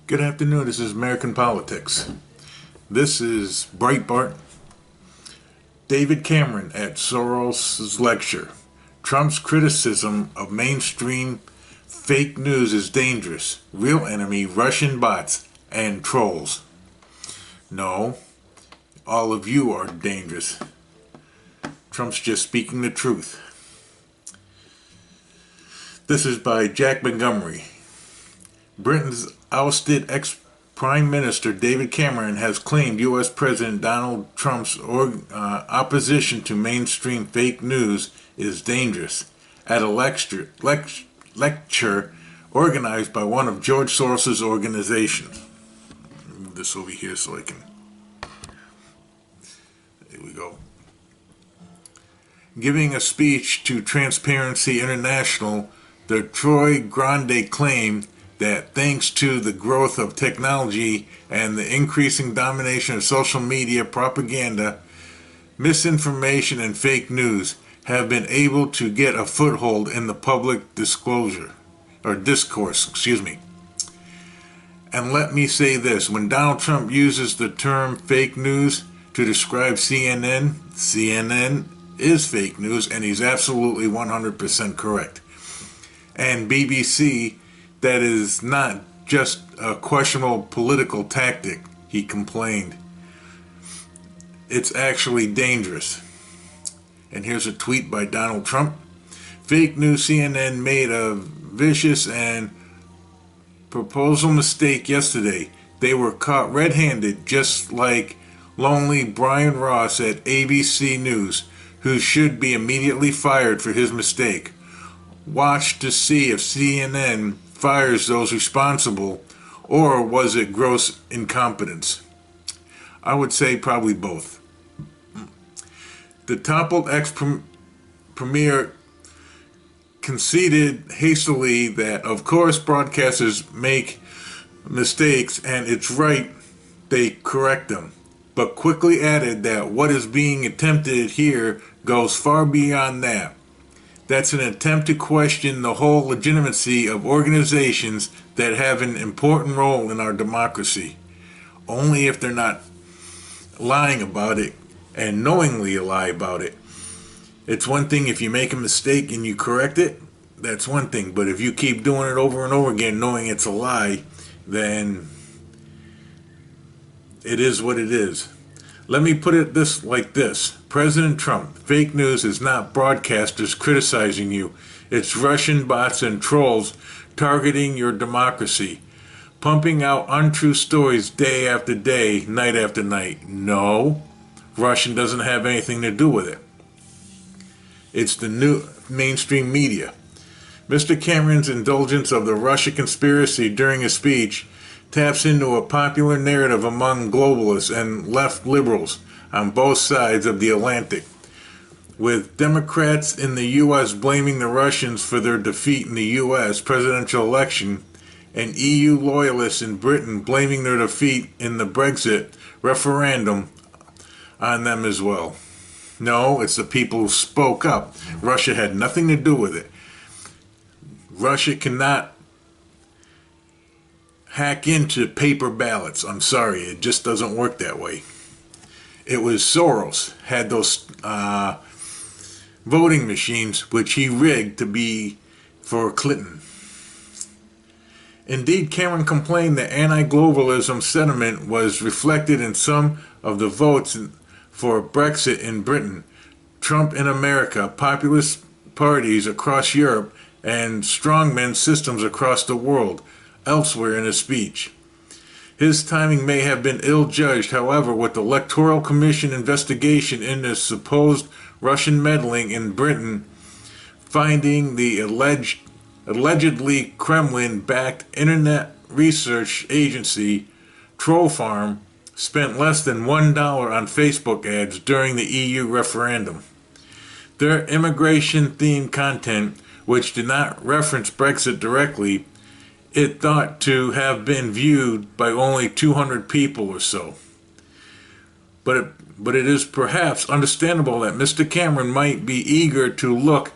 Good afternoon, this is American Politics. This is Breitbart. David Cameron at Soros' lecture. Trump's criticism of mainstream fake news is dangerous. Real enemy, Russian bots and trolls. No, all of you are dangerous. Trump's just speaking the truth. This is by Jack Montgomery. Britain's ousted ex-Prime Minister David Cameron has claimed U.S. President Donald Trump's opposition to mainstream fake news is dangerous at a lecture organized by one of George Soros' organizations. Move this over here so I can... There we go. Giving a speech to Transparency International, the Troy Grande claimed that thanks to the growth of technology and the increasing domination of social media propaganda, misinformation and fake news have been able to get a foothold in the public discourse. And let me say this, when Donald Trump uses the term fake news to describe CNN, CNN is fake news, and he's absolutely 100% correct. And BBC, that is not just a questionable political tactic, he complained. It's actually dangerous. And here's a tweet by Donald Trump. Fake news CNN made a vicious and proposal mistake yesterday. They were caught red-handed, just like lonely Brian Ross at ABC News, who should be immediately fired for his mistake. Watch to see if CNN fires those responsible, or was it gross incompetence? I would say probably both. The toppled ex-premier conceded hastily that, of course, broadcasters make mistakes and it's right they correct them, but quickly added that what is being attempted here goes far beyond that. That's an attempt to question the whole legitimacy of organizations that have an important role in our democracy. Only if they're not lying about it and knowingly lie about it. It's one thing if you make a mistake and you correct it, that's one thing. But if you keep doing it over and over again knowing it's a lie, then it is what it is. Let me put it like this. President Trump, fake news is not broadcasters criticizing you. It's Russian bots and trolls targeting your democracy, pumping out untrue stories day after day, night after night. No, Russian doesn't have anything to do with it. It's the new mainstream media. Mr. Cameron's indulgence of the Russia conspiracy during his speech taps into a popular narrative among globalists and left liberals on both sides of the Atlantic, with Democrats in the U.S. blaming the Russians for their defeat in the U.S. presidential election and EU loyalists in Britain blaming their defeat in the Brexit referendum on them as well. No, it's the people who spoke up. Russia had nothing to do with it. Russia cannot hack into paper ballots. I'm sorry, it just doesn't work that way. It was Soros had those voting machines which he rigged to be for Clinton. Indeed, Cameron complained that anti-globalism sentiment was reflected in some of the votes for Brexit in Britain, Trump in America, populist parties across Europe, and strongman systems across the world, elsewhere in his speech. His timing may have been ill-judged, however, with the Electoral Commission investigation into supposed Russian meddling in Britain, finding the allegedly Kremlin-backed internet research agency Troll Farm spent less than $1 on Facebook ads during the EU referendum. Their immigration-themed content, which did not reference Brexit directly, it thought to have been viewed by only 200 people or so. But it is perhaps understandable that Mr. Cameron might be eager to look